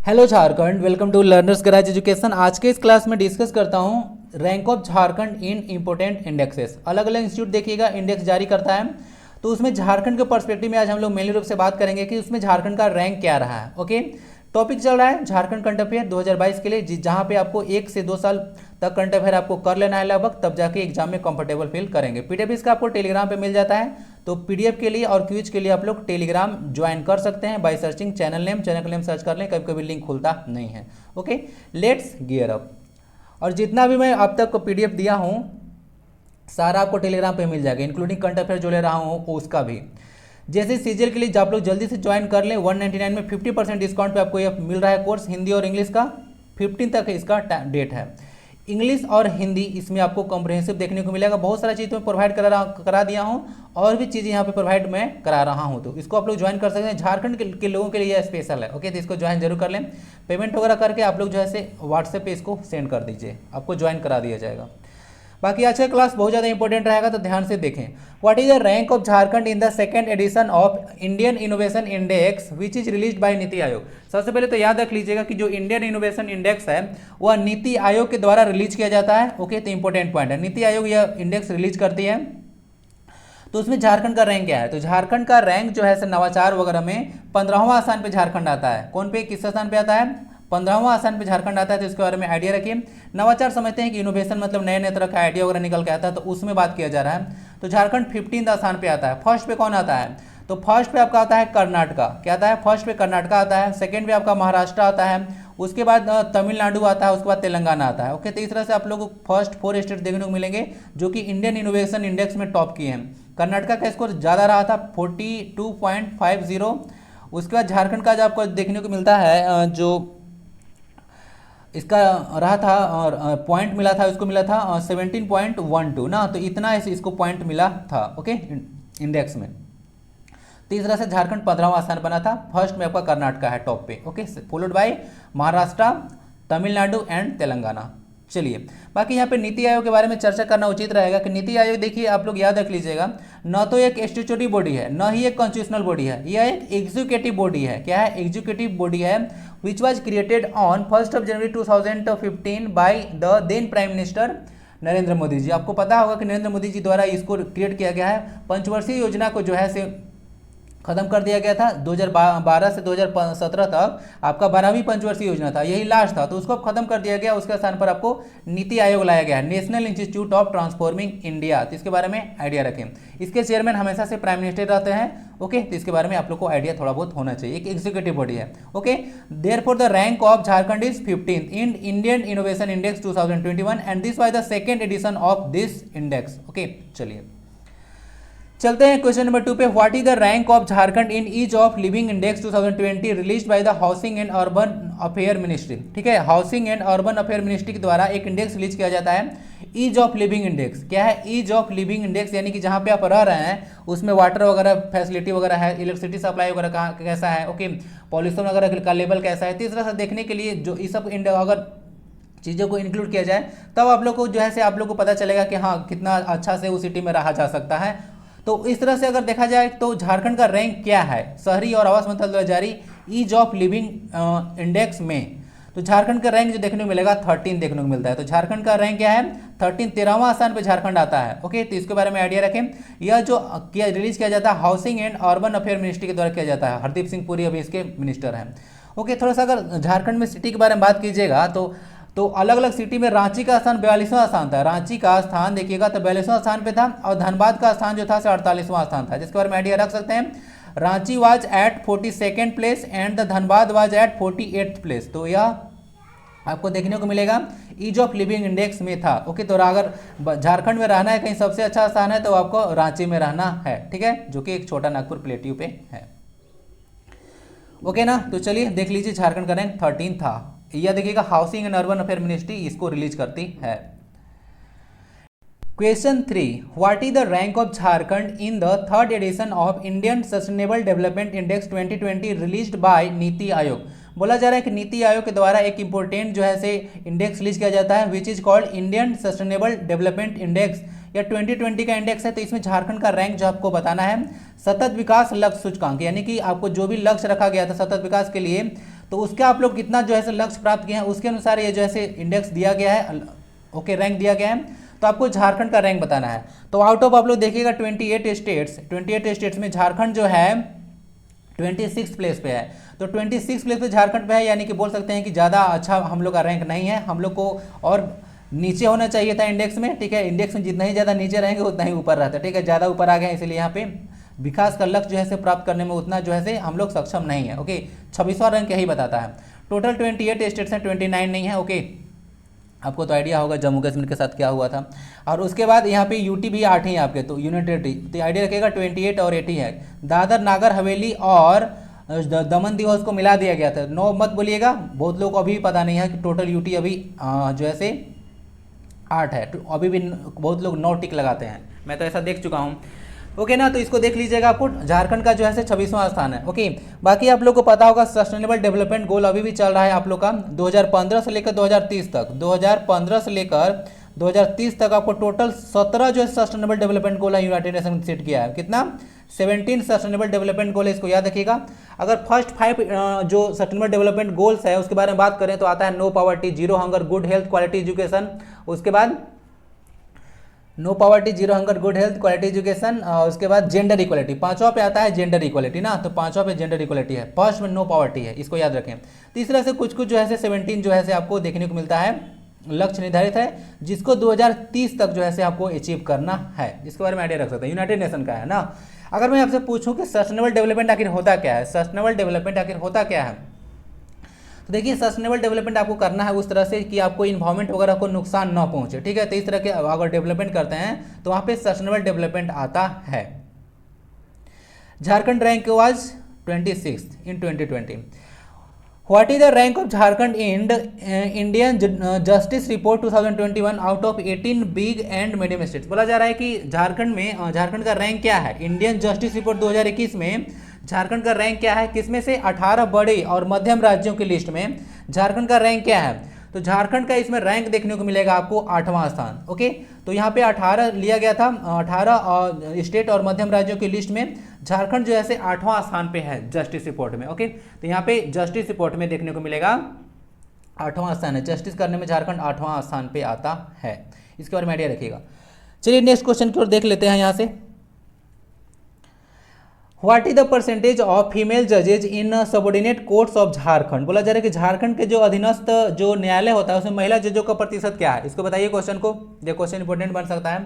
Hello Jharkhand, welcome to learners garage education. आज के इस क्लास में डिस्कस करता हूँ rank of Jharkhand in important indexes. अलग अलग इंस्टीट्यूट देखिएगा इंडेक्स जारी करता है, तो उसमें झारखंड के पर्सपेक्टिव में आज हम लोग मेनली रूप से बात करेंगे कि उसमें झारखंड का रैंक क्या रहा है। ओके, टॉपिक चल रहा है झारखंड करंट अफेयर 2022 के लिए, जहाँ पे आपको 1 से 2 साल तक करंट अफेयर आपको कर लेना है लगभग, तब जाके एग्जाम में कंफर्टेबल फील करेंगे। पीडीएफ इसका आपको टेलीग्राम पे मिल जाता है, तो पीडीएफ के लिए और क्विज के लिए आप लोग टेलीग्राम ज्वाइन कर सकते हैं by searching channel name. Channel का नेम सर्च कर लें, कभी कभी लिंक खुलता नहीं है। Okay, let's gear up. और जितना भी मैं अब तक पीडीएफ दिया हूँ सारा आपको टेलीग्राम पे मिल जाएगा, इंक्लूडिंग करंट अफेयर जो ले रहा हूँ उसका भी। जैसे सीजीएल के लिए आप लोग जल्दी से ज्वाइन कर लें, 199 में 50% डिस्काउंट पे आपको ये मिल रहा है कोर्स, हिंदी और इंग्लिश का। 15 तक इसका डेट है। इंग्लिश और हिंदी इसमें आपको कॉम्प्रहेंसिव देखने को मिलेगा। बहुत सारा चीज़ मैं प्रोवाइड करा दिया हूँ, और भी चीज़ें यहाँ पे प्रोवाइड मैं करा रहा हूँ, तो इसको आप लोग ज्वाइन कर सकते हैं। झारखंड के लोगों के लिए यह स्पेशल है। ओके, तो इसको ज्वाइन जरूर कर लें। पेमेंट वगैरह करके आप लोग जो है से व्हाट्सएप पे इसको सेंड कर दीजिए, आपको ज्वाइन करा दिया जाएगा। बाकी आज का क्लास बहुत ज़्यादा इंपॉर्टेंट रहेगा, तो ध्यान से देखें। What is the rank of Jharkhand in the second edition of Indian innovation index which is released by NITI Aayog. सबसे पहले तो याद रख लीजिएगा कि जो इंडियन इनोवेशन इंडेक्स है वह नीति आयोग के द्वारा रिलीज किया जाता है। ओके, तो इंपॉर्टेंट पॉइंट है, नीति आयोग यह इंडेक्स रिलीज करती है। तो उसमें झारखंड का रैंक क्या है? तो झारखंड का रैंक जो है नवाचार वगैरह में 15वां स्थान पे झारखंड आता है। कौन पे, किस स्थान पे आता है? 15वां स्थान पे झारखंड आता है। तो इसके बारे में आइडिया रखिए। नवाचार समझते हैं कि इनोवेशन मतलब नए नए तरह का आइडिया वगैरह निकल के आता है, तो उसमें बात किया जा रहा है। तो झारखंड 15वां स्थान पे आता है। फर्स्ट पे कौन आता है? तो फर्स्ट पे आपका आता है कर्नाटका। क्या आता है? फर्स्ट पे कर्नाटका आता है। सेकंड पे आपका महाराष्ट्र आता है। उसके बाद तमिलनाडु आता है। उसके बाद तेलंगाना आता है। ओके, तो इस तरह से आप लोग को फर्स्ट 4 स्टेट देखने को मिलेंगे जो कि इंडियन इनोवेशन इंडेक्स में टॉप किए हैं। कर्नाटका का स्कोर ज़्यादा रहा था 42.50। उसके बाद झारखंड का जो आपको देखने को मिलता है, जो इसका रहा था और पॉइंट मिला था, उसको मिला था 17.12 ना, तो इतना इसको पॉइंट मिला था। ओके, इंडेक्स में। तो इस तरह से झारखंड 15वां स्थान बना था। फर्स्ट में आपका कर्नाटका है टॉप पे। Okay, followed by Maharashtra, Tamil Nadu and Telangana. चलिए, बाकी यहाँ पे नीति आयोग के बारे में चर्चा करना उचित रहेगा कि नीति आयोग देखिए आप लोग याद रख लीजिएगा, न तो एक स्टैट्यूटरी बॉडी है, न ही एक कॉन्स्टिट्यूशनल बॉडी है, यह एक एग्जीक्यूटिव बॉडी है। क्या है? एग्जीक्यूटिव बॉडी है, which was created on 1 January 2015 by the then prime minister Narendra Modi ji. आपको पता होगा कि नरेंद्र मोदी जी द्वारा इसको क्रिएट किया गया है। पंचवर्षीय योजना को जो है से खत्म कर दिया गया था। 2012 से 2017 तक आपका 12वीं पंचवर्षीय योजना था, यही लास्ट था, तो उसको खत्म कर दिया गया। उसके स्थान पर आपको नीति आयोग लाया गया है, national institute of transforming India. तो इसके बारे में आइडिया रखें। इसके चेयरमैन हमेशा से प्राइम मिनिस्टर रहते हैं। ओके, तो इसके बारे में आप लोग को आइडिया थोड़ा बहुत होना चाहिए। एक एग्जीक्यूटिव बॉडी है। Okay, therefore the rank of Jharkhand is 15th in Indian innovation index 2021 and this was the second edition of this index. Okay, चलिए चलते हैं क्वेश्चन नंबर 2 पे। What is the rank of Jharkhand in ease of living index 2020 released by the housing and urban affair ministry. ठीक है, housing and urban affair ministry के द्वारा एक index release किया जाता है, ईज ऑफ लिविंग इंडेक्स। क्या है? ईज ऑफ लिविंग इंडेक्स, यानी कि जहां पे आप रह रहे हैं उसमें वाटर वगैरह फैसिलिटी वगैरह है, इलेक्ट्रिसिटी सप्लाई वगैरह कैसा है, ओके, पॉल्यूशन वगैरह का लेवल कैसा है। तीसरा से देखने के लिए जो ये सब अगर चीज़ों को इंक्लूड किया जाए तब आप लोग को जो है से आप लोग को पता चलेगा कि हाँ कितना अच्छा से उस सिटी में रहा जा सकता है। तो इस तरह से अगर देखा जाए तो झारखंड का रैंक क्या है शहरी और आवास मंत्रालय द्वारा जारी ईज ऑफ लिविंग इंडेक्स में? तो झारखंड का रैंक जो देखने को मिलेगा 13 देखने को मिलता है। तो झारखंड का रैंक क्या है? 13वां स्थान पे झारखंड आता है। ओके, तो इसके बारे में आइडिया रखें। यह जो रिलीज किया जाता है housing and urban affair ministry के द्वारा किया जाता है। हरदीप सिंह पुरी अभी इसके मिनिस्टर हैं। ओके, थोड़ा सा अगर झारखंड में सिटी के बारे में बात कीजिएगा तो अलग अलग सिटी में रांची का स्थान 42वां स्थान था। रांची का स्थान देखिएगा तो 42वां स्थान पे था, और धनबाद का स्थान जो था 48वां स्थान था, जिसके बारे में आइडिया रख सकते हैं। Ranchi was at 42nd place and the Dhanbad was at 48th place. तो यह आपको देखने को मिलेगा ईज ऑफ लिविंग इंडेक्स में था। ओके, तो अगर झारखंड में रहना है कहीं सबसे अच्छा स्थान है तो आपको रांची में रहना है। ठीक है, जो कि एक छोटा नागपुर प्लेट्यू पे है। ओके ना, तो चलिए देख लीजिए झारखंड का रैंक 13 था। यह देखिएगा housing and urban affair ministry इसको रिलीज करती है। Question 3, what is the rank of Jharkhand in the third edition of Indian sustainable development index 2020 released bye NITI Aayog? बोला जा रहा है कि नीति आयोग के द्वारा एक इंपोर्टेंट जो है से इंडेक्स रिलीज किया जाता है, which is called Indian sustainable development index. यह 2020 का इंडेक्स है। तो इसमें झारखंड का रैंक जो आपको बताना है सतत विकास लक्ष्य सूचकांक, यानी कि आपको जो भी लक्ष्य रखा गया था सतत विकास के लिए, तो उसका आप लोग कितना जो है से लक्ष्य प्राप्त किए हैं उसके अनुसार ये जो है से इंडेक्स दिया गया है, ओके, रैंक दिया गया है। तो आपको झारखंड का रैंक बताना है। तो आउट ऑफ आप लोग देखिएगा 28 स्टेट्स में झारखंड जो है 26 प्लेस पे है। तो 26 प्लेस पे झारखंड पे है, यानी कि बोल सकते हैं कि ज़्यादा अच्छा हम लोग का रैंक नहीं है, हम लोग को और नीचे होना चाहिए था इंडेक्स में, ठीक है। इंडेक्स में जितना ही ज़्यादा नीचे रहेंगे उतना ही ऊपर रहता है, ठीक है। ज़्यादा ऊपर आ गए इसलिए यहाँ पे विकास का लक्ष्य जो है से प्राप्त करने में उतना जो है से हम लोग सक्षम नहीं है, ओके। 26वां रैंक यही बताता है। टोटल 28 स्टेट्स हैं, 29 नहीं है, ओके। आपको तो आइडिया होगा जम्मू कश्मीर के साथ क्या हुआ था। और उसके बाद यहाँ पे यूटी भी 8 ही है आपके, तो यूनियन टेरिटरी, तो आइडिया रखेगा 28 और 80 है। दादर नागर हवेली और दमन दीव को मिला दिया गया था। 9 मत बोलिएगा, बहुत लोग को अभी पता नहीं है कि टोटल यूटी अभी जो है से 8 है, तो अभी भी बहुत लोग 9 टिक लगाते हैं, मैं तो ऐसा देख चुका हूँ, ओके ना। तो इसको देख लीजिएगा, आपको झारखंड का जो है 26वां स्थान है, ओके। बाकी आप लोग को पता होगा सस्टेनेबल डेवलपमेंट गोल अभी भी चल रहा है आप लोग का 2015 से लेकर 2030 तक। 2015 से लेकर 2030 तक आपको टोटल 17 जो है सस्टेनेबल डेवलपमेंट गोल है यूनाइटेड नेशन ने सेट किया है। कितना? 17 सस्टेनेबल डेवलपमेंट गोल है, इसको याद रखिएगा। अगर फर्स्ट 5 जो सस्टेनेबल डेवलपमेंट गोल्स है उसके बारे में बात करें तो आता है no poverty, zero hunger, good health, quality education. उसके बाद no poverty, zero hunger, good health, quality education. उसके बाद जेंडर इक्वलिटी, 5वां पे आता है जेंडर इक्वलिटी ना, तो 5वां पे जेंडर इक्वलिटी है। फर्स्ट में नो पॉवर्टी है, इसको याद रखें। तीसरा से कुछ कुछ जो है 17 जो है आपको देखने को मिलता है, लक्ष्य निर्धारित है जिसको 2030 तक जो है आपको अचीव करना है। इसके बारे में आइडिया रख सकते हैं, यूनाइटेड नेशन का है ना। अगर मैं आपसे पूछूं कि सस्टेनेबल डेवलपमेंट आखिर होता क्या है, सस्टेनेबल डेवलपमेंट आखिर होता क्या है, तो देखिए सस्टेनेबल डेवलपमेंट आपको करना है उस तरह से कि आपको इन्वायरमेंट वगैरह को नुकसान ना पहुंचे, ठीक है। तो इस तरह के अगर डेवलपमेंट करते हैं तो वहाँ पे सस्टेनेबल डेवलपमेंट आता है। Jharkhand rank was 26 in 2020। What is the rank of Jharkhand in Indian justice report 2021 out of 18 big and medium states. बोला जा रहा है कि झारखंड में झारखंड का रैंक क्या है इंडियन जस्टिस रिपोर्ट 2021 में। झारखंड का रैंक क्या है, किसमें से 18 बड़े और मध्यम राज्यों की लिस्ट में झारखंड का रैंक क्या है। तो झारखंड का इसमें रैंक देखने को मिलेगा आपको 8वां स्थान, ओके। तो यहाँ पे 18 लिया गया था, 18 स्टेट और मध्यम राज्यों की लिस्ट में झारखंड जो है से 8वां स्थान पे है जस्टिस रिपोर्ट में, ओके। तो यहाँ पे जस्टिस रिपोर्ट में देखने को मिलेगा 8वां स्थान है, जस्टिस करने में झारखंड 8वां स्थान पे आता है। इसके बारे में आइडिया रखिएगा। चलिए नेक्स्ट क्वेश्चन की ओर देख लेते हैं यहाँ से। What is the percentage of female जजेज in subordinate courts of Jharkhand. बोला जा रहा है कि झारखंड के जो अधीनस्थ जो न्यायालय होता है उसमें महिला जजों का प्रतिशत क्या है, इसको बताइए क्वेश्चन को, ये क्वेश्चन इंपॉर्टेंट बन सकता है।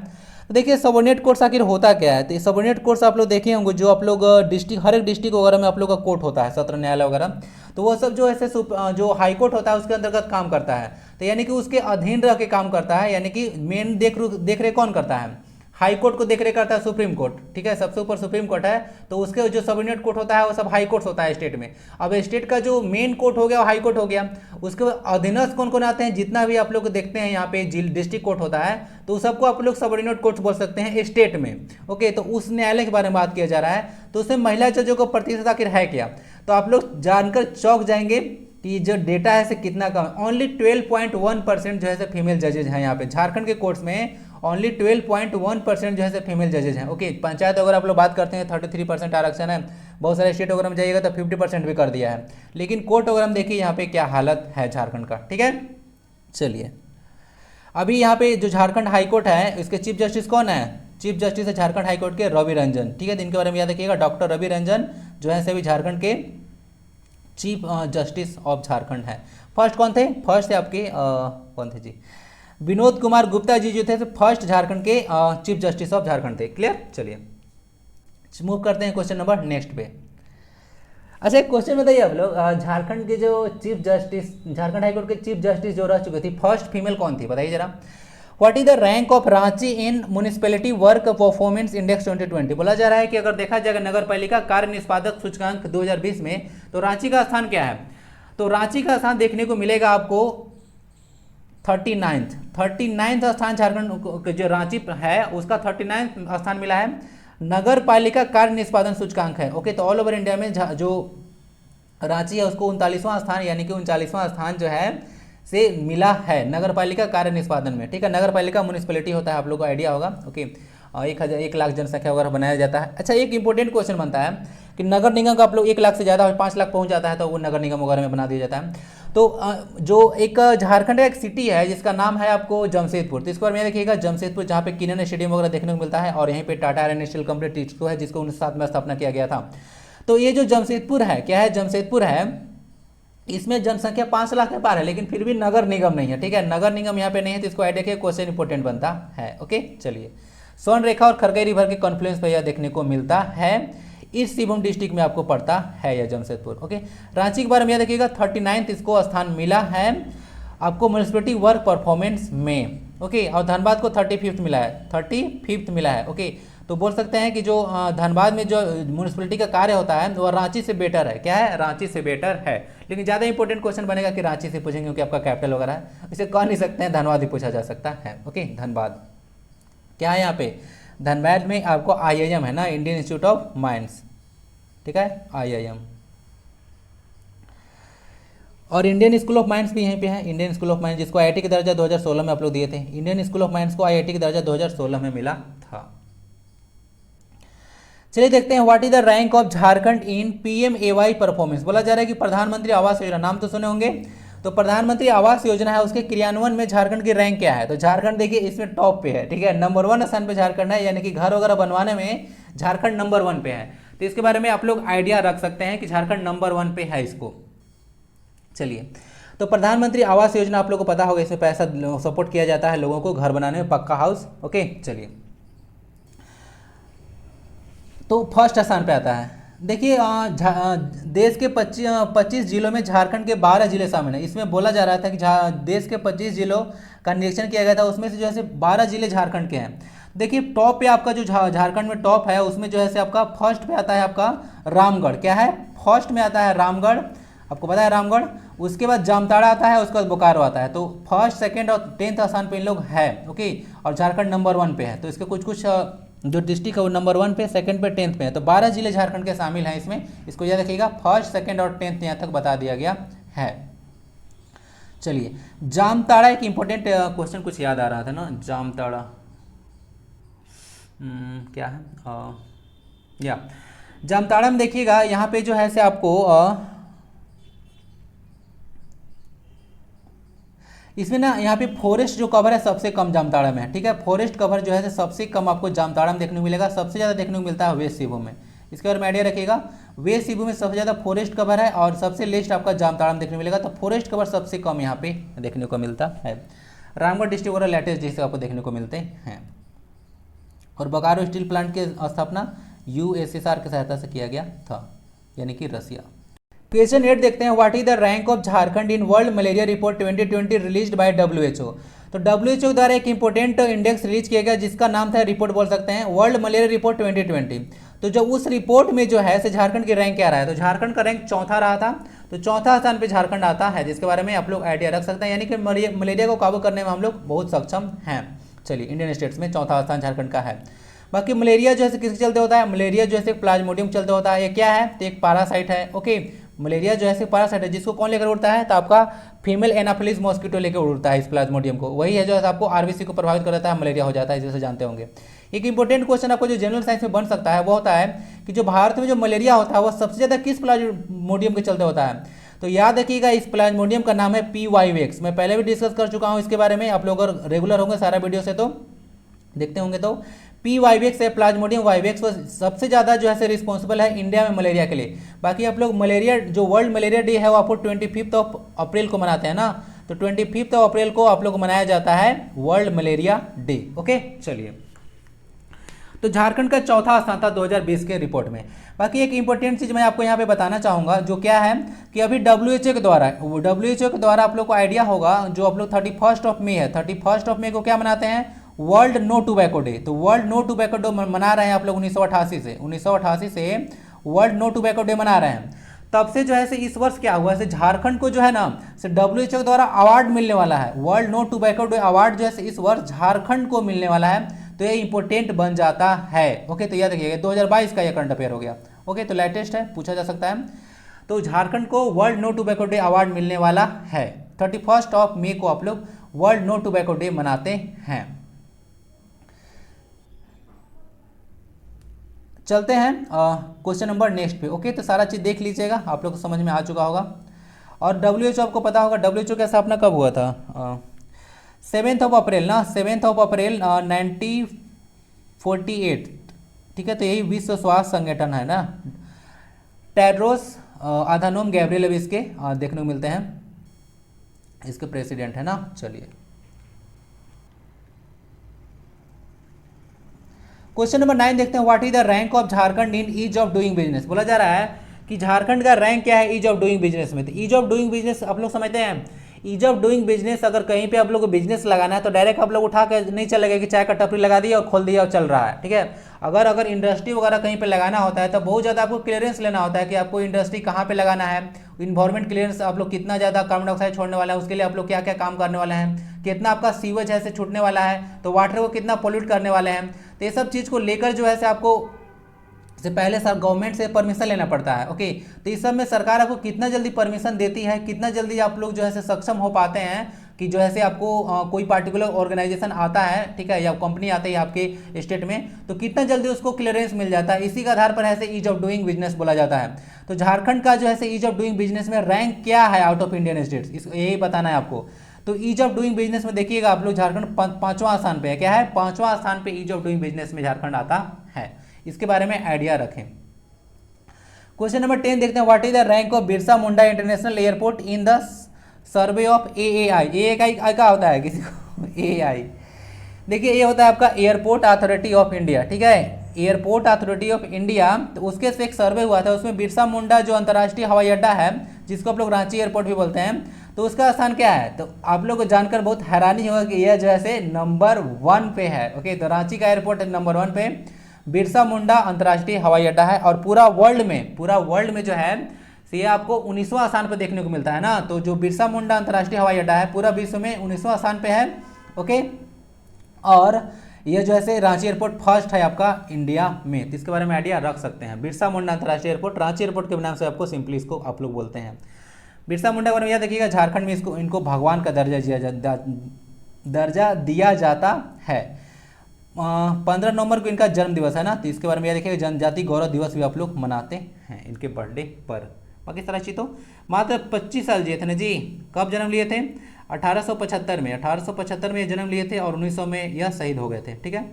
तो देखिए सबऑर्डिनेट कोर्ट्स आखिर होता क्या है, तो सबऑर्डिनेट कोर्ट्स आप लोग देखे होंगे जो आप लोग डिस्ट्रिक्ट, हर एक डिस्ट्रिक्ट वगैरह में आप लोग का कोर्ट होता है, सत्र न्यायालय वगैरह, तो वो सब जो ऐसे जो हाई कोर्ट होता है उसके अंतर्गत काम करता है। तो यानी कि उसके अधीन रह के काम करता है, यानी कि मेन देख रेख कौन करता है, हाई कोर्ट को देख रेख करता है सुप्रीम कोर्ट, ठीक है। सबसे ऊपर सुप्रीम कोर्ट है, तो उसके जो सबऑर्डिनेट कोर्ट होता है वो सब हाई कोर्ट होता है स्टेट में। अब स्टेट का जो मेन कोर्ट हो गया वो हाई कोर्ट हो गया, उसके अधीनस्थ कौन कौन आते हैं, जितना भी आप लोग देखते हैं यहाँ पे डिस्ट्रिक्ट कोर्ट होता है तो सबको आप लोग सबऑर्डिनेट कोर्ट बोल सकते हैं स्टेट में, ओके। तो उस न्यायालय के बारे में बात किया जा रहा है, तो उसमें महिला जजों का प्रतिशत आखिर है क्या, तो आप लोग जानकर चौंक जाएंगे कि जो डेटा है से कितना कम है। ओनली 12.1% जो है फीमेल जजेज हैं यहाँ पे झारखंड के कोर्ट्स में, ओनली 12.1% जो है फीमेल जजेज हैं, ओके। पंचायत अगर आप लोग बात करते हैं 33% आरक्षण है, बहुत सारे स्टेट वगैरह में जाइएगा तो 50% भी कर दिया है, लेकिन कोर्ट वगैरह में देखिए यहाँ पे क्या हालत है झारखंड का, ठीक है। चलिए अभी यहाँ पे जो झारखंड हाई कोर्ट है इसके चीफ जस्टिस कौन है, चीफ जस्टिस है झारखंड हाई कोर्ट के रवि रंजन, ठीक है। इनके बारे में याद रखिएगा, डॉक्टर रवि रंजन जो है सभी झारखंड के चीफ जस्टिस ऑफ झारखंड है। फर्स्ट कौन थे, फर्स्ट थे आपके कौन थे जी, विनोद कुमार गुप्ता जी जो थे फर्स्ट झारखंड के चीफ जस्टिस ऑफ झारखंड थे, क्लियर। चलिए मूव करते हैं क्वेश्चन नंबर नेक्स्ट पे। अच्छा एक क्वेश्चन बताइए आप लोग, झारखंड के जो चीफ जस्टिस, झारखंड हाईकोर्ट के चीफ जस्टिस जो रह चुके थे, फर्स्ट फीमेल कौन थी बताइए जरा। What is the rank of Ranchi in municipality work performance index 2020। बोला जा रहा है कि अगर देखा जाएगा नगर पालिका कार्य निष्पादक सूचकांक 2020 में तो रांची का स्थान क्या है, तो रांची का स्थान देखने को मिलेगा आपको 39th स्थान झारखंड जो रांची है उसका 39th स्थान मिला है। नगर पालिका कार्य निष्पादन सूचकांक है, ओके। तो ऑल ओवर इंडिया में जो रांची है उसको 39वां स्थान यानी कि 39वां स्थान जो है से मिला है नगर पालिका कार्य निष्पादन में, ठीक है। नगर पालिका म्युनिसिपैलिटी होता है, आप लोग को आइडिया होगा, ओके। 1 लाख जनसंख्या वगैरह बनाया जाता है। अच्छा एक इंपॉर्टेंट क्वेश्चन बनता है कि नगर निगम का आप लोग 1 लाख से ज़्यादा 5 लाख पहुंच जाता है तो वो नगर निगम वगैरह में बना दिया जाता है। तो जो एक झारखंड का एक सिटी है जिसका नाम है आपको जमशेदपुर, तो इसके बारे में देखिएगा जमशेदपुर, जहाँ पे किनन स्टेडियम वगैरह देखने को मिलता है, और यहीं पे Tata iron steel company TISCO है जिसको 1907 में स्थापना किया गया था। तो ये जो जमशेदपुर है, क्या है, जमशेदपुर है, इसमें जनसंख्या 5 लाख के पार है, लेकिन फिर भी नगर निगम नहीं है। ठीक है, नगर निगम यहाँ पे नहीं है, तो इसको ऐड देखिए, क्वेश्चन इंपॉर्टेंट बनता है। ओके, चलिए, स्वर्ण रेखा और खरगई रिवर के कॉन्फ्लुएंस पर यह देखने को मिलता है। ईस्ट सिंहभूम डिस्ट्रिक्ट में आपको पड़ता है यह जमशेदपुर। ओके, रांची के बारे में यह देखिएगा 39 इसको स्थान मिला है आपको म्यूनिसिपैलिटी वर्क परफॉर्मेंस में। ओके, और धनबाद को 35th मिला है, 35th मिला है। ओके, तो बोल सकते हैं कि जो धनबाद में जो म्यूनिसिपैलिटी का कार्य होता है वो रांची से बेटर है। क्या है, रांची से बेटर है। लेकिन ज़्यादा इंपॉर्टेंट क्वेश्चन बनेगा कि रांची से पूछेंगे क्योंकि आपका कैपिटल वगैरह है, इसे कह नहीं सकते हैं, धनबाद ही पूछा जा सकता है। ओके, धनबाद क्या है यहाँ पे, धनबाद में आपको IIM है ना, इंडियन इंस्टीट्यूट ऑफ माइंस। ठीक है, IIM, और इंडियन स्कूल ऑफ माइंस भी यहीं पे है, इंडियन स्कूल ऑफ माइंस, जिसको IIT का दर्जा 2016 में आप लोग दिए थे। इंडियन स्कूल ऑफ माइंस को IIT का दर्जा 2016 में मिला था। चलिए देखते हैं, what is the rank of Jharkhand in PMAY performance. बोला जा रहा है कि प्रधानमंत्री आवास योजना, नाम तो सुने होंगे, तो प्रधानमंत्री आवास योजना है, उसके क्रियान्वयन में झारखंड की रैंक क्या है। तो झारखंड देखिए इसमें टॉप पे है। ठीक है, नंबर 1 स्थान पे झारखंड है, यानी कि घर वगैरह बनवाने में झारखंड नंबर 1 पे है। तो इसके बारे में आप लोग आइडिया रख सकते हैं कि झारखंड नंबर 1 पे है इसको। चलिए, तो प्रधानमंत्री आवास योजना आप लोग को पता होगा, इसमें पैसा सपोर्ट किया जाता है लोगों को घर बनाने में, पक्का हाउस। ओके, चलिए, तो फर्स्ट स्थान पे आता है। देखिए, देश के 25 जिलों में झारखंड के 12 जिले शामिल हैं। इसमें बोला जा रहा था कि देश के 25 जिलों का निरीक्षण किया गया था, उसमें से जो है 12 जिले झारखंड के हैं। देखिए, टॉप पे आपका जो झारखंड में टॉप है, उसमें जो है आपका फर्स्ट पे आता है आपका रामगढ़। क्या है, फर्स्ट में आता है रामगढ़, आपको पता है रामगढ़। उसके बाद जामताड़ा आता है, उसके बाद बोकारो आता है। तो फर्स्ट, सेकंड और 10th स्थान पे इन लोग है। ओके, और झारखंड नंबर 1 पे है। तो इसके कुछ जो डिस्ट्रिक्ट है वो नंबर 1 पे, सेकंड पे, 10th पे है। तो 12 जिले झारखंड के शामिल हैं इसमें, इसको याद रखिएगा। फर्स्ट, सेकंड और 10th यहाँ तक बता दिया गया है। चलिए, जामताड़ा एक इंपॉर्टेंट क्वेश्चन कुछ याद आ रहा था ना, जामताड़ा क्या है, या जामताड़ा में देखिएगा यहाँ पे जो है से आपको इसमें ना यहाँ पे फॉरेस्ट जो कवर है सबसे कम जामताड़ा में है। ठीक है, फॉरेस्ट कवर जो है सबसे कम आपको जामताड़ा में देखने को मिलेगा। सबसे ज़्यादा देखने को मिलता है वेस्ट सिंहभूम में। इसके बारे में आइडिया रखिएगा, वेस्ट सिंहभूम में सबसे ज़्यादा फॉरेस्ट कवर है और सबसे लेस्ट आपका जामताड़ा में देखने को मिलेगा। तो फॉरेस्ट कवर सबसे कम यहाँ पे देखने को मिलता है। रामगढ़ डिस्ट्रिक्ट वगैरह लेटेस्ट डिस्ट्रिक्ट आपको देखने को मिलते हैं। और बोकारो स्टील प्लांट की स्थापना USSR की सहायता से किया गया था, यानी कि रसिया। क्वेश्चन 8 देखते हैं, what is the rank of Jharkhand in world malaria report 2020 released bye WHO। तो WHO द्वारा एक इंपॉर्टेंट इंडेक्स रिलीज किया गया जिसका नाम था, रिपोर्ट बोल सकते हैं, वर्ल्ड मलेरिया रिपोर्ट 2020। तो जो उस रिपोर्ट में जो है से झारखंड की रैंक क्या रहा है, तो झारखंड का रैंक 4था रहा था। तो 4था स्थान पे झारखंड आता है, जिसके बारे में आप लोग आइडिया रख सकते हैं, यानी कि मलेरिया को काबू करने में हम लोग बहुत सक्षम हैं। चलिए, इंडियन स्टेट्स में 4था स्थान झारखंड का है। बाकी मलेरिया जो है किसके चलते होता है, मलेरिया जो है प्लाज्मोडियम चलते होता है। ये क्या है, तो एक पैरासाइट है। ओके, मलेरिया जो है पैरासाइट है, जिसको कौन लेकर उड़ता है, तो आपका फीमेल एनाफिलिस मॉस्किटो लेकर उड़ता है इस प्लाज्मोडियम को। वही है जो है आपको RBC को प्रभावित कर देता है, मलेरिया हो जाता है, जैसे जानते होंगे। एक इंपॉर्टेंट क्वेश्चन आपको जो जनरल साइंस में बन सकता है वो होता है कि जो भारत में जो मलेरिया होता है वो सबसे ज़्यादा किस प्लाज्मोडियम के चलते होता है। तो याद रखिएगा, इस प्लाज्मोडियम का नाम है PYVX। मैं पहले भी डिस्कस कर चुका हूँ इसके बारे में, आप लोग अगर रेगुलर होंगे सारा वीडियो से तो देखते होंगे। तो PYVX है, प्लाज्मोडियम वाइवेक्स, वो सबसे ज़्यादा जो है रिस्पॉन्सिबल है इंडिया में मलेरिया के लिए। बाकी आप लोग मलेरिया जो वर्ल्ड मलेरिया डे है वो आपको 25 अप्रैल को मनाते हैं ना, तो 25 अप्रैल को आप लोग को मनाया जाता है वर्ल्ड मलेरिया डे। ओके, चलिए, तो झारखंड का 4था स्थान था 2020 के रिपोर्ट में। बाकी एक इंपॉर्टेंट चीज़ मैं आपको यहाँ पे बताना चाहूँगा, जो क्या है कि अभी WHO के द्वारा आप लोग को आइडिया होगा, जो आप लोग 31 मई है, 31 मई को क्या मनाते हैं, वर्ल्ड नो टोबैको डे। तो वर्ल्ड नो टोबैको डे मना रहे हैं आप लोग 1988 से वर्ल्ड नो टोबैको डे मना रहे हैं। तब से जो है इस वर्ष क्या हुआ है, झारखंड को जो है ना WHO के द्वारा अवार्ड मिलने वाला है। World no tobacco day award जो है इस वर्ष झारखंड को मिलने वाला है, तो ये इंपॉर्टेंट बन जाता है। ओके, तो याद रखिएगा 2022 का ये करंट अफेयर हो गया। ओके, तो लेटेस्ट है, पूछा जा सकता है। तो झारखंड को world no tobacco day award मिलने वाला है। 31 मई को आप लोग वर्ल्ड नो टोबैको डे मनाते हैं। चलते हैं क्वेश्चन नंबर नेक्स्ट पे। ओके, तो सारा चीज़ देख लीजिएगा, आप लोग को समझ में आ चुका होगा। और WHO आपको पता होगा, WHO का स्थापना कब हुआ था? 7 अप्रैल ना, 7 अप्रैल 1948। ठीक है, तो यही विश्व स्वास्थ्य संगठन है ना। टेड्रोस अधानोम गैब्रियल इसके देखने को मिलते हैं, इसके प्रेसिडेंट है ना। चलिए क्वेश्चन नंबर 9 देखते हैं। What is the rank of Jharkhand in ease of doing business? बोला जा रहा है कि झारखंड का रैंक क्या है ईज ऑफ डूइंग बिजनेस में। तो ईज ऑफ डूइंग बिजनेस आप लोग समझते हैं, ईज ऑफ डूइंग बिजनेस अगर कहीं पे आप लोग को बिजनेस लगाना है तो डायरेक्ट आप लोग उठा के नहीं चलेगा कि चाय का टपरी लगा दिया और खोल दिया और चल रहा है। ठीक है, अगर इंडस्ट्री वगैरह कहीं पे लगाना होता है तो बहुत ज़्यादा आपको क्लियरेंस लेना होता है कि आपको इंडस्ट्री कहाँ पे लगाना है, इन्वायरमेंट क्लियरेंस आप लोग कितना ज़्यादा कार्बन डाइऑक्साइड छोड़ने वाला है, उसके लिए आप लोग क्या क्या काम करने वाले हैं, कितना आपका सीवेज है से छूटने वाला है, तो वाटर को कितना पोल्यूट करने वाले हैं। तो ये सब चीज़ को लेकर जो है से आपको से पहले सर गवर्नमेंट से परमिशन लेना पड़ता है। ओके, तो इस सब में सरकार आपको कितना जल्दी परमिशन देती है, कितना जल्दी आप लोग जो है से सक्षम हो पाते हैं कि जो है से आपको कोई पार्टिकुलर ऑर्गेनाइजेशन आता है, ठीक है, या कंपनी आती है आपके स्टेट में, तो कितना जल्दी उसको क्लियरेंस मिल जाता है। इसी के आधार पर ऐसे ईज ऑफ डूइंग बिजनेस बोला जाता है। तो झारखंड का जो है ईज ऑफ डूइंग बिजनेस में रैंक क्या है आउट ऑफ इंडियन स्टेट्स, इसको यही बताना है आपको। तो ईज ऑफ डूइंग बिजनेस में देखिएगा आप लोग झारखंड पांचवां स्थान पे है। क्या है? पांचवां स्थान पे ईज ऑफ डूइंग बिजनेस में झारखंड आता है। इसके बारे में आइडिया रखें। क्वेश्चन नंबर 10 देखते हैं। What is the rank of Birsa Munda international airport in the survey of AAI? AAI क्या होता है किसी को? AAI देखिए, ये होता है आपका एयरपोर्ट अथॉरिटी ऑफ इंडिया। ठीक है, एयरपोर्ट अथॉरिटी ऑफ इंडिया। तो उसके से एक सर्वे हुआ था, उसमें बिरसा मुंडा जो अंतर्राष्ट्रीय हवाई अड्डा है, जिसको आप लोग रांची एयरपोर्ट भी बोलते हैं, तो उसका स्थान क्या है? तो आप लोग को जानकर बहुत हैरानी होगा कि यह जो है नंबर 1 पे है। ओके, तो रांची का एयरपोर्ट नंबर 1 पे बिरसा मुंडा अंतर्राष्ट्रीय हवाई अड्डा है। और पूरा वर्ल्ड में जो है ये आपको 19वां स्थान पर देखने को मिलता है ना। तो जो बिरसा मुंडा अंतर्राष्ट्रीय हवाई अड्डा है पूरा विश्व में 19वां स्थान पे है। ओके, और ये जो है रांची एयरपोर्ट फर्स्ट है आपका इंडिया में। तो इसके बारे में आइडिया रख सकते हैं। बिरसा मुंडा अंतर्राष्ट्रीय एयरपोर्ट रांची एयरपोर्ट के नाम से आपको सिंपली इसको आप लोग बोलते हैं। बिरसा मुंडा के बारे में याद देखिएगा, झारखंड में इनको भगवान का दर्जा दिया जाता है। 15 नवंबर को इनका जन्म दिवस है ना। तो इसके बारे में यह देखिएगा, जनजाति गौरव दिवस भी आप लोग मनाते हैं इनके बर्थडे पर। बाकी सारा चीज़ तो मात्र 25 साल जिए थे ना जी। कब जन्म लिए थे? 1875 में। 1875 में जन्म लिए थे और 1900 में यह शहीद हो गए थे। ठीक है,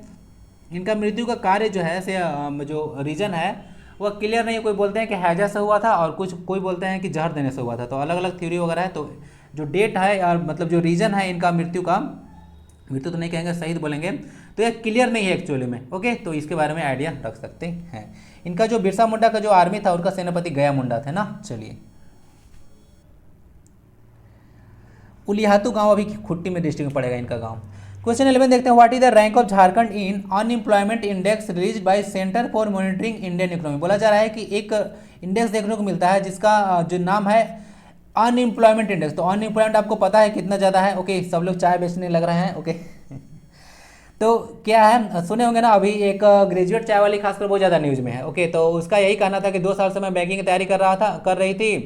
इनका मृत्यु का कार्य जो है से जो रीजन है वह क्लियर नहीं है। कोई बोलते हैं कि हैजा से हुआ था और कोई बोलते हैं कि जहर देने से हुआ था। तो अलग अलग थ्योरी वगैरह है। तो जो डेट है और मतलब जो रीजन है इनका मृत्यु तो नहीं कहेंगे, शहीद बोलेंगे, तो यह क्लियर नहीं है एक्चुअली में। ओके, तो इसके बारे में आइडिया रख सकते हैं। इनका जो बिरसा मुंडा का जो आर्मी था उनका सेनापति गया मुंडा थे ना। चलिए, उलिहातू गांव अभी खुट्टी में डिस्ट्रिक्ट में पड़ेगा इनका गांव। क्वेश्चन 11 देखते हैं। What is the rank of Jharkhand in unemployment index release by centre for monitoring Indian economy? बोला जा रहा है कि एक इंडेक्स देखने को मिलता है जिसका जो नाम है अनएम्प्लॉयमेंट इंडेक्स। तो अनएम्प्लॉयमेंट आपको पता है कितना ज़्यादा है। ओके, सब लोग चाय बेचने लग रहे हैं। ओके तो क्या है, सुने होंगे ना, अभी एक ग्रेजुएट चाय वाली खासकर बहुत ज़्यादा न्यूज़ में है। ओके, तो उसका यही कहना था कि 2 साल से मैं बैंकिंग की तैयारी कर रही थी,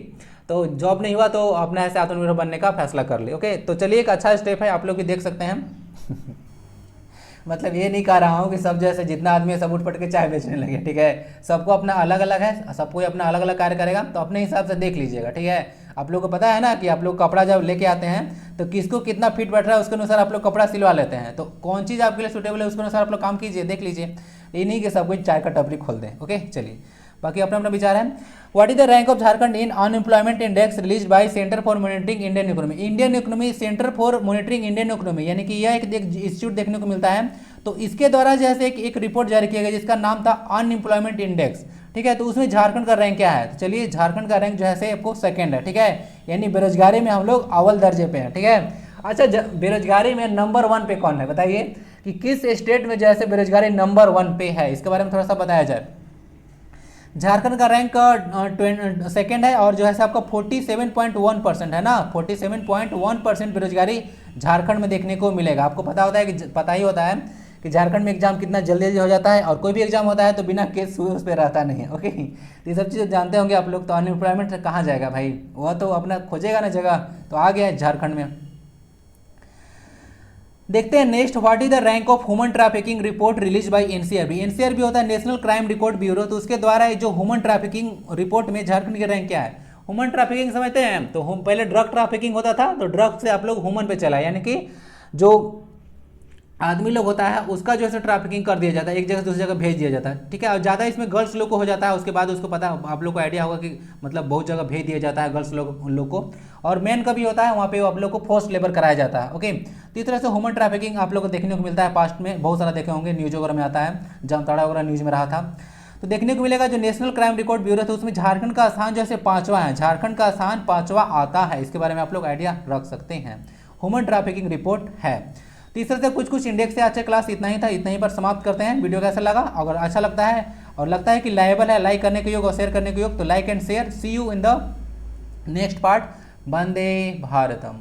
तो जॉब नहीं हुआ तो अपना ऐसे आत्मनिर्भर बनने का फैसला कर ली। ओके, तो चलिए, एक अच्छा स्टेप है, आप लोग भी देख सकते हैं। मतलब ये नहीं कह रहा हूँ कि सब जैसे जितना आदमी है सब उठ पट के चाय बेचने लगे। ठीक है, सबको अपना अलग अलग है, सबको अपना अलग अलग कार्य करेगा, तो अपने हिसाब से देख लीजिएगा। ठीक है, आप लोग को पता है ना कि आप लोग कपड़ा जब लेके आते हैं तो किसको कितना फिट बैठ रहा है उसके अनुसार आप लोग कपड़ा सिलवा लेते हैं। तो कौन चीज़ आपके लिए सूटेबल है उसके अनुसार आप लोग काम कीजिए, देख लीजिए। ये नहीं कि सब कुछ चाय का टपरी खोल दें। ओके, चलिए, बाकी अपना अपना विचार है। What is the rank of Jharkhand in unemployment index release by centre for monitoring Indian economy? Indian economy centre for monitoring Indian economy, यानी कि यह एक इंस्टीट्यूट देखने को मिलता है। तो इसके द्वारा जैसे एक रिपोर्ट जारी किया गया जिसका नाम था अनएम्प्लॉयमेंट इंडेक्स। ठीक है, तो उसमें झारखंड का रैंक क्या है? तो चलिए, झारखंड का रैंक जो है से आपको सेकंड है। ठीक है, यानी बेरोजगारी में हम लोग अव्वल दर्जे पे हैं। ठीक है, अच्छा, बेरोजगारी में नंबर 1 पे कौन है बताइए, कि किस स्टेट में जैसे बेरोजगारी नंबर 1 पे है, इसके बारे में थोड़ा सा बताया जाए। झारखंड का रैंक सेकेंड है और जो है आपका 47.1% है ना। 47.1% बेरोजगारी झारखंड में देखने को मिलेगा। आपको पता ही होता है कि झारखंड में एग्जाम कितना जल्दी जल्दी हो जाता है और कोई भी एग्जाम होता है तो बिना केस हुए उस पर रहता नहीं है। ओके, तो ये सब चीज़ जानते होंगे आप लोग। तो अनएम्प्लॉयमेंट कहाँ जाएगा भाई, वह तो अपना खोजेगा ना जगह, तो आ गया है झारखंड में। देखते हैं next, what is the rank of human trafficking report release by NCRB. NCRB होता है नेशनल क्राइम रिकॉर्ड ब्यूरो, तो उसके द्वारा जो ह्यूमन ट्रैफिकिंग रिपोर्ट में झारखंड की रैंक क्या है। ह्यूमन ट्रैफिकिंग समझते हैं, तो हम पहले ड्रग ट्रैफिकिंग होता था, तो ड्रग से आप लोग ह्यूमन पे चला, यानी कि जो आदमी लोग होता है उसका जो है ट्रैफिकिंग कर दिया जाता है, एक जगह से दूसरी जगह भेज दिया जाता है, ठीक है। और ज़्यादा इसमें गर्ल्स लोग को हो जाता है, उसके बाद उसको पता, आप लोग को आइडिया होगा कि मतलब बहुत जगह भेज दिया जाता है गर्ल्स लोग को। और मेन का भी होता है, वहाँ पे आप लोग को फोर्स लेबर कराया जाता है, ओके। तो इस तरह से ह्यूमन ट्रैफिकिंग आप लोग को देखने को मिलता है, पास्ट में बहुत सारा देखे होंगे, न्यूज़ वगैरह में आता है, जामताड़ा वगैरह न्यूज़ में रहा था। तो देखने को मिलेगा जो नेशनल क्राइम रिकॉर्ड ब्यूरो है उसमें झारखंड का स्थान जो है 5वां है, झारखंड का स्थान 5वां आता है, इसके बारे में आप लोग आइडिया रख सकते हैं, ह्यूमन ट्रैफिकिंग रिपोर्ट है। तो इस तरह से कुछ इंडेक्स से आज का क्लास इतना ही था, इतना ही पर समाप्त करते हैं। वीडियो कैसा लगा, अगर अच्छा लगता है और लगता है कि लाइबल है लाइक करने के योग और शेयर करने के योग, तो like and share. See you in the next part. वंदे भारतम।